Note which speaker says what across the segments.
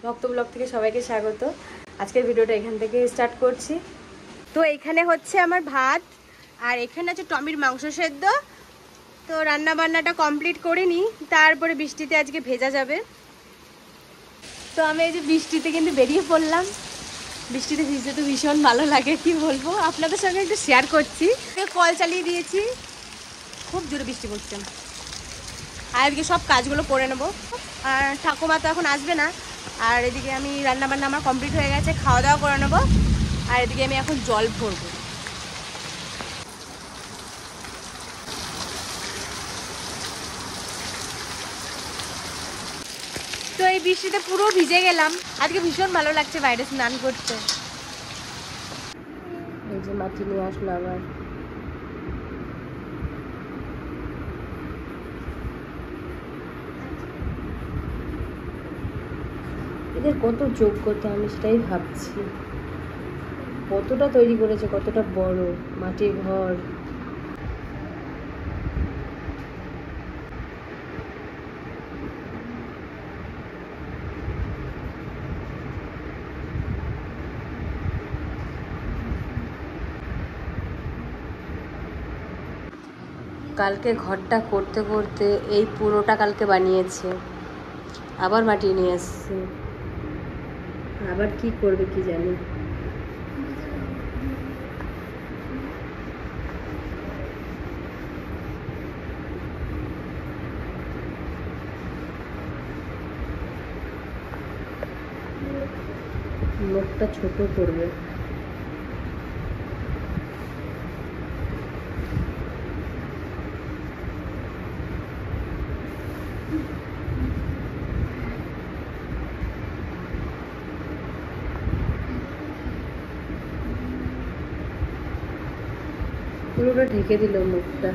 Speaker 1: ভক্ত ব্লগ থেকে সবাইকে স্বাগত। আজকের ভিডিওটা এখান থেকে স্টার্ট করছি। তো এখানে হচ্ছে আমার ভাত আর এখানে আছে টমির মাংস সেদ্ধ। তো রান্না বান্নাটা কমপ্লিট করিনি, তারপরে বৃষ্টিতে আজকে ভেজা যাবে। তো আমি এই যে বৃষ্টিতে কিন্তু বেরিয়ে পড়লাম। বৃষ্টিতে ভিজতে তো ভীষণ ভালো লাগে, কি বলবো, আপনাদের সঙ্গে একটু শেয়ার করছি। কল চালিয়ে দিয়েছি, খুব জোরে বৃষ্টি পড়ছে। আর এদিকে সব কাজগুলো করে নেবো। আর ঠাকুমা তো এখন আসবে না। আর এদিকে আমি রান্নাবান্না আমার কমপ্লিট হয়ে গেছে, খাওয়া দাওয়া করে নেবো। আর এদিকে আমি এখন জল ভরবো। তো এই বৃষ্টিতে পুরো ভিজে গেলাম, আজকে ভীষণ ভালো লাগছে বাইরে স্নান করতে। এই যে মাটি নিয়ে আসলো আবার। এদের কত যোগ্যতা, আমি সেটাই ভাবছি। কতটা তৈরি করেছে, কতটা বড় মাটির ঘর। কালকে ঘরটা করতে করতে এই পুরোটা কালকে বানিয়েছে, আবার মাটি নিয়ে আসছে। আবার কি করবে কি জানি। মুখটা ছোট করবে। পুরোটা ঢেকে দিল মুখটা।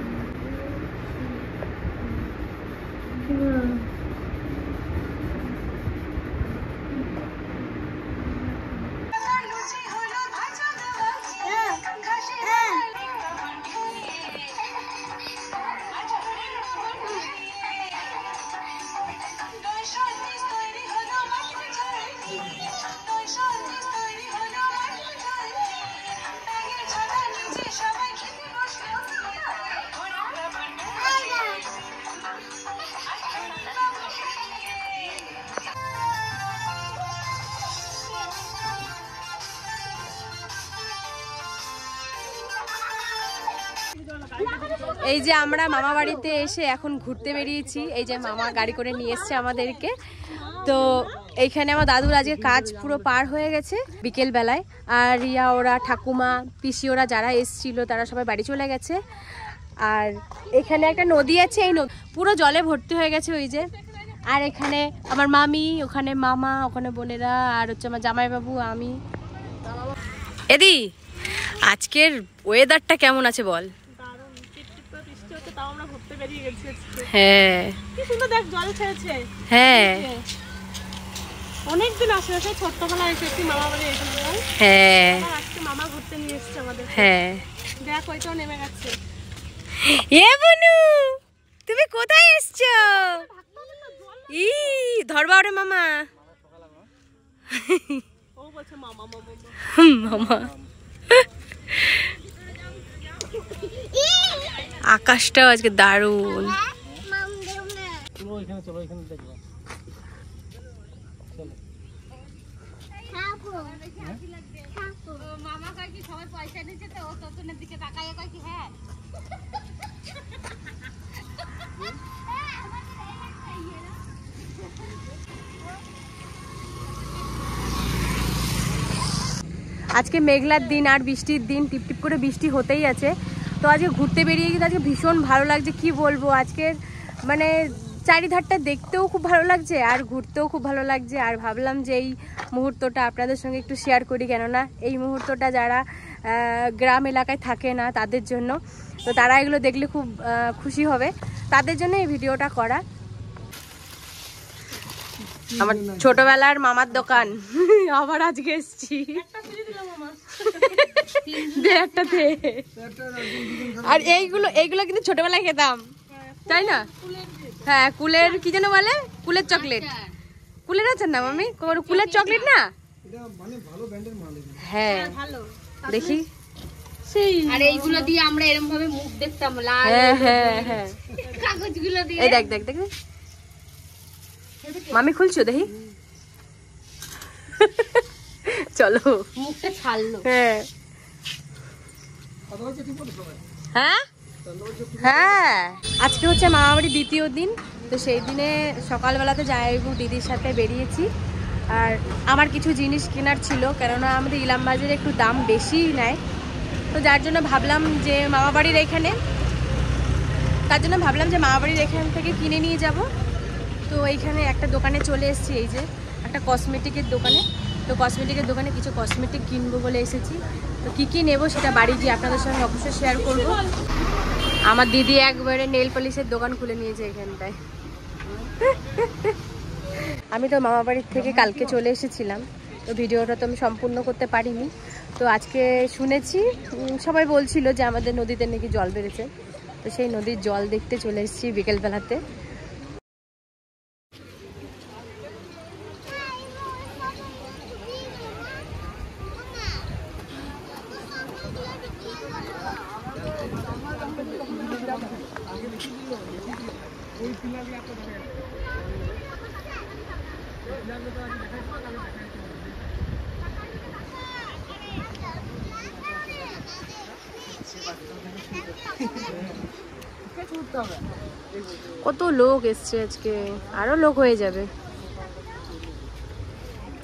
Speaker 1: এই যে আমরা মামা বাড়িতে এসে এখন ঘুরতে বেরিয়েছি। এই যে মামা গাড়ি করে নিয়ে এসছে আমাদেরকে। তো এইখানে আমার দাদুর আজকে কাজ পুরো পার হয়ে গেছে বিকেল বেলায়। আর রিয়া ওরা, ঠাকুমা, পিসি ওরা যারা এসছিল তারা সবাই বাড়ি চলে গেছে। আর এখানে একটা নদী আছে, এই নদী পুরো জলে ভর্তি হয়ে গেছে ওই যে। আর এখানে আমার মামি, ওখানে মামা, ওখানে বোনেরা, আর হচ্ছে আমার জামাইবাবু, আমি। এদি, আজকের ওয়েদারটা কেমন আছে বল? হ্যাঁ, হ্যাঁ,
Speaker 2: অনেকদিন আসে ছোট্টবেলায় এসেছি মামা বাড়ি এসেছি।
Speaker 1: হ্যাঁ,
Speaker 2: আজকে মামা ঘুরতে নিয়ে এসেছে আমাদের।
Speaker 1: হ্যাঁ,
Speaker 2: দেখ ওইটাও নেমে গেছে।
Speaker 1: এ বনু, তুমি কোথায় এসছো? ই ধরবা ওরে মামা।
Speaker 2: ও বলছে মামা মামা
Speaker 1: মামা। আকাশটাও আজকে দারুণ।
Speaker 2: মামা কয় কি সবাই পয়সা নিচ্ছে, তো ও তোর দিকে তাকায় কয় কি হ্যাঁ।
Speaker 1: আজকে মেঘলার দিন আর বৃষ্টির দিন, টিপটিপ করে বৃষ্টি হতেই আছে। তো আজকে ঘুরতে বেরিয়ে গেছে, আজকে ভীষণ ভালো লাগছে, কি বলবো। আজকের মানে চারিধারটা দেখতেও খুব ভালো লাগছে আর ঘুরতেও খুব ভালো লাগছে। আর ভাবলাম যে এই মুহূর্তটা আপনাদের সঙ্গে একটু শেয়ার করি, কেননা এই মুহূর্তটা যারা গ্রাম এলাকায় থাকে না তাদের জন্য, তো তারা এগুলো দেখলে খুব খুশি হবে, তাদের জন্য এই ভিডিওটা করা। আমার ছোটবেলার মামার দোকান আবার আজকে এসছি। আর এইগুলো কিন্তু ছোটবেলায় খেতাম, তাই না? হ্যাঁ, কুলের কি যেন বলে, কুলের চকলেট। কুলের আচার না মামি, কুলের চকলেট না?
Speaker 3: এটা মানে ভালো ব্র্যান্ডের মাল এগুলো।
Speaker 1: হ্যাঁ
Speaker 2: ভালো।
Speaker 1: দেখি সেই।
Speaker 2: আর এইগুলো দিয়ে আমরা এরকম ভাবে মুখ দেখতাম লাল
Speaker 1: হ্যাঁ হ্যাঁ হ্যাঁ,
Speaker 2: কাগজগুলো দিয়ে।
Speaker 1: এই দেখ দেখ দেখ মামি খুলছো দেখি। চলো
Speaker 2: মুখটা ছাড়লো।
Speaker 1: হ্যাঁ
Speaker 3: কথা বলছে ঠিক মতো সবাই?
Speaker 1: হ্যাঁ হ্যাঁ, আজকে হচ্ছে মামাবাড়ির দ্বিতীয় দিন। তো সেই দিনে সকালবেলাতে জামাইবাবু দিদির সাথে বেরিয়েছি। আর আমার কিছু জিনিস কেনার ছিল, কেননা আমাদের ইলাম বাজারে একটু দাম বেশি নেয়। তো যার জন্য ভাবলাম যে মামাবাড়ির এখানে এখান থেকে কিনে নিয়ে যাব। তো এইখানে একটা দোকানে চলে এসেছি, এই যে একটা কসমেটিকের দোকানে। তো কসমেটিকের দোকানে কিছু কসমেটিক কিনবো বলে এসেছি। তো কী কী নেবো সেটা বাড়ি গিয়ে আপনাদের সঙ্গে অবশ্যই শেয়ার করব। আমার দিদি একবারে নেল পলিশের দোকান খুলে নিয়েছে এখানটায়। আমি তো মামা বাড়ির থেকে কালকে চলে এসেছিলাম, তো ভিডিওটা তো আমি সম্পূর্ণ করতে পারিনি। তো আজকে শুনেছি সবাই বলছিল যে আমাদের নদীতে নাকি জল বেড়েছে, তো সেই নদীর জল দেখতে চলে এসেছি বিকেলবেলাতে। কত লোক এসছে আজকে, আরো লোক হয়ে যাবে।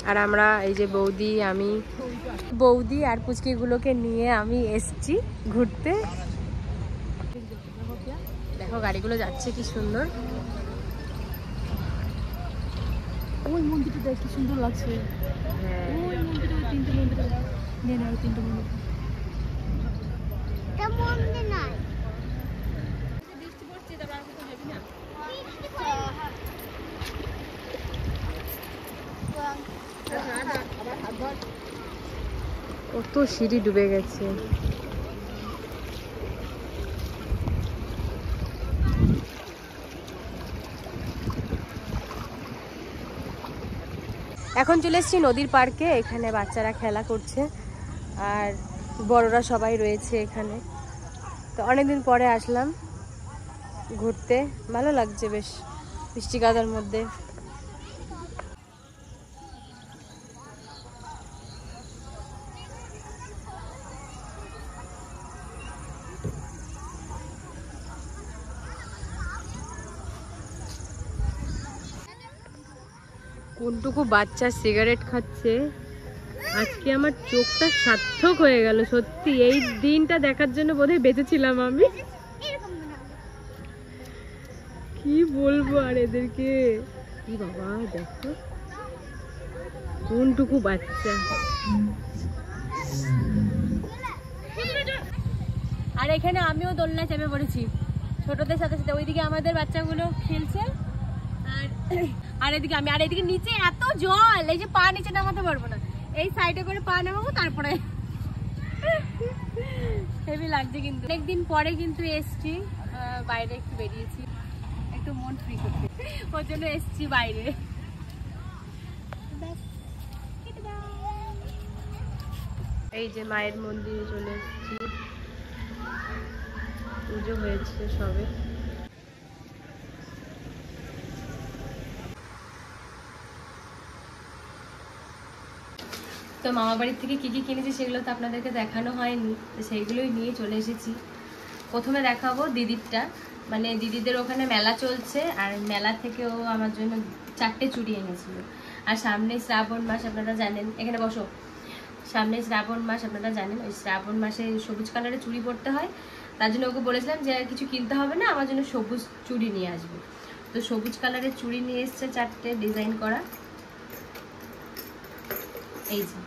Speaker 1: আর আমরা এই যে বৌদি আর পুচকিগুলোকে নিয়ে আমি এসছি ঘুরতে। দেখো গাড়িগুলো যাচ্ছে কি সুন্দর।
Speaker 2: ওই মন্দিরটা দেখ কি সুন্দর লাগছে। ওই মন্দিরে ওই তিনটে মন্দির নেই না, ওই তিনটে মন্দির। এটা মন্দির নয়। বৃষ্টি পড়ছে, তারপর আর কোথাও যাবি না?
Speaker 1: কত সিঁড়ি ডুবে গেছে। এখন চলে এসেছি নদীর পার্কে, এখানে বাচ্চারা খেলা করছে আর বড়রা সবাই রয়েছে এখানে। তো অনেকদিন পরে আসলাম ঘুরতে, ভালো লাগছে বেশ বৃষ্টি কাদার মধ্যে। কোনটুকু বাচ্চা সিগারেট খাচ্ছে, আজকে আমার চোখটা সার্থক হয়ে গেল সত্যি। এই দিনটা দেখার জন্য বোধহয় বেঁচেছিলাম আমি। কি বলবো আর এদেরকে, কি বাবা দেখো কোনটুকু বাচ্চা। আর এখানে আমিও দোলনা চেপে পড়েছি ছোটদের সাথে সাথে। ওইদিকে আমাদের বাচ্চাগুলো খেলছে আর এদিকে আমি। আর এদিকে নিচে এত জল, এই যে পা নিচে নামাতে পারবো না, এই সাইডে করে পা নামাবো তারপরে। হেভি লাগছে কিন্তু। অনেকদিন পরে কিন্তু এসছি বাইরে, একটু বেরিয়েছি একটু মন ফ্রি করতে, ওর জন্য এসছি বাইরে। এই যে মায়ের মন্দিরে চলে এসেছি, পুজো হয়েছে সবে। তো মামা বাড়ির থেকে কি কি কিনেছি সেগুলো তো আপনাদেরকে দেখানো হয়নি, তো সেইগুলোই নিয়ে চলে এসেছি। প্রথমে দেখাবো দিদিরটা, মানে দিদিদের ওখানে মেলা চলছে, আর মেলা থেকে ও আমার জন্য 4টে চুড়ি এনেছিল। আর সামনে শ্রাবণ মাস আপনারা জানেন, এখানে বসো, সামনে শ্রাবণ মাস আপনারা জানেন, ওই শ্রাবণ মাসে সবুজ কালারের চুড়ি পরতে হয়। তার জন্য ওকে বলেছিলাম যে আর কিছু কিনতে হবে না, আমার জন্য সবুজ চুড়ি নিয়ে আসবে। তো সবুজ কালারের চুড়ি নিয়ে এসছে 4টে ডিজাইন করা। এই যে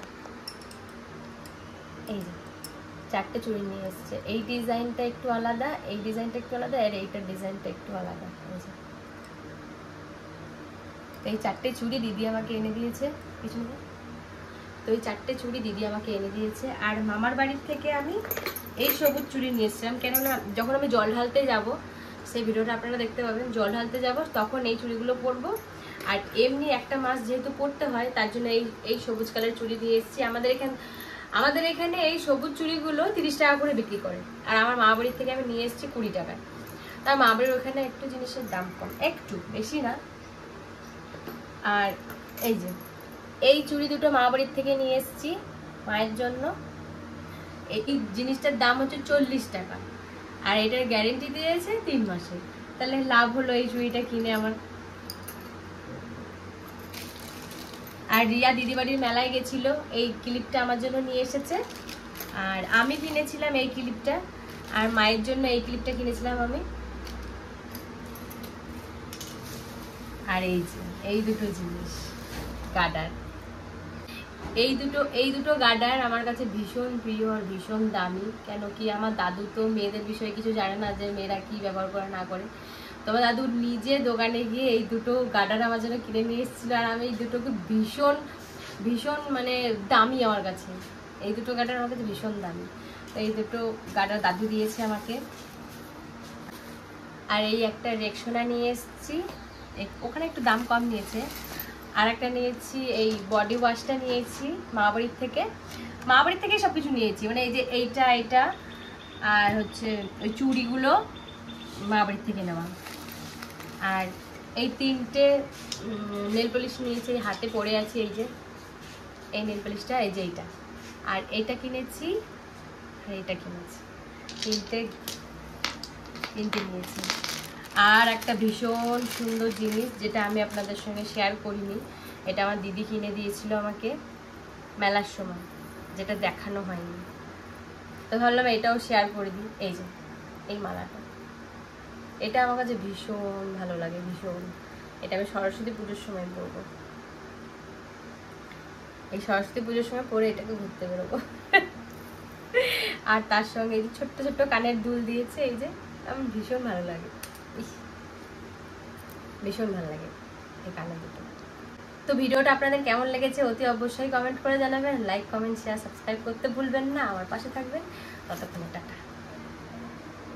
Speaker 1: 4টে চুড়ি নিয়ে এসছে। এই ডিজাইনটা একটু আলাদা, এই ডিজাইনটা একটু আলাদা, আর এইটার ডিজাইনটা একটু আলাদা। তো এই 4টে চুড়ি দিদি আমাকে এনে দিয়েছে পিছনে। তো এই 4টে চুড়ি দিদি আমাকে এনে দিয়েছে। আর মামার বাড়ির থেকে আমি এই সবুজ চুড়ি নিয়ে এসেছিলাম, কেননা যখন আমি জল ঢালতে যাব, সেই ভিডিওটা আপনারা দেখতে পাবেন, জল ঢালতে যাব তখন এই চুড়িগুলো পরবো। আর এমনি একটা মাস যেহেতু পরতে হয় তার জন্য এই সবুজ কালার চুড়ি দিয়ে এসেছি। আমাদের এখানে এই সবুজ চুড়িগুলো 30 টাকা করে বিক্রি করে, আর আমার মা বাড়ির থেকে আমি নিয়ে এসেছি 20 টাকায়। তার মা বাড়ির ওখানে একটু জিনিসের দাম কম, একটু বেশি না। আর এই যে এই চুড়ি দুটো মা বাড়ির থেকে নিয়ে এসেছি মায়ের জন্য। এই জিনিসটার দাম হচ্ছে 40 টাকা, আর এটার গ্যারেন্টি দিয়েছে 3 মাসে। তাহলে লাভ হলো এই চুড়িটা কিনে আমার। আর রিয়া দিদি বাড়ির মেলায় গেছিল, এই ক্লিপটা আমার জন্য নিয়ে এসেছে। আর আমি কিনেছিলাম এই ক্লিপটা, আর মায়ের জন্য এই ক্লিপটা কিনেছিলাম আমি। আর এই যে এই দুটো জিনিস গার্ডার, এই দুটো গার্ডার আমার কাছে ভীষণ প্রিয় আর ভীষণ দামি। কেন কি আমার দাদু তো মেয়েদের বিষয়ে কিছু জানে না, যে মেয়েরা কি ব্যবহার করে না করে। তো আমার দাদু নিজে দোকানে গিয়ে এই দুটো গার্ডার আমার জন্য কিনে নিয়ে এসেছিল, আর আমি এই দুটোকে ভীষণ ভীষণ মানে দামি আমার কাছে। এই দুটো গার্ডার আমার কাছে ভীষণ দামি। তো এই দুটো গার্ডার দাদু দিয়েছে আমাকে। আর এই একটা রেক্সোনা নিয়ে এসেছি, ওখানে একটু দাম কম নিয়েছে। আর একটা নিয়েছি এই বডি ওয়াশটা নিয়েছি মা বাড়ির থেকে। মা বাড়ির থেকে সব কিছু নিয়েছি, মানে এই যে এইটা আর হচ্ছে ওই চুড়িগুলো মা বাড়ির থেকে নেওয়া। আর এই 3টে নেল পলিশ নিয়েছি, হাতে পরে আছে এই যে এই নেল পলিশটা, এই যে এইটা। আর এইটা কিনেছি, আর এইটা কিনেছি, তিনটে নিয়েছি। আর একটা ভীষণ সুন্দর জিনিস যেটা আমি আপনাদের সঙ্গে শেয়ার করিনি, এটা আমার দিদি কিনে দিয়েছিল আমাকে মেলার সময়, যেটা দেখানো হয়নি। তো ভাবলাম এটাও শেয়ার করে দিই। এই যে এই মালাটা, এটা আমার কাছে ভীষণ ভালো লাগে, ভীষণ। এটা আমি সরস্বতী পুজোর সময় পরবো, এই সরস্বতী পুজোর সময় পরে এটাকে ঘুরতে বেরোবো। আর তার সঙ্গে এই যে ছোট্ট ছোট্ট কানের দুল দিয়েছে, এই যে আমার ভীষণ ভালো লাগে, ভীষণ ভালো লাগে এই কানের দুটো। তো ভিডিওটা আপনাদের কেমন লেগেছে অতি অবশ্যই কমেন্ট করে জানাবেন। লাইক, কমেন্ট, শেয়ার, সাবস্ক্রাইব করতে ভুলবেন না। আমার পাশে থাকবেন। ততক্ষণে টাটা।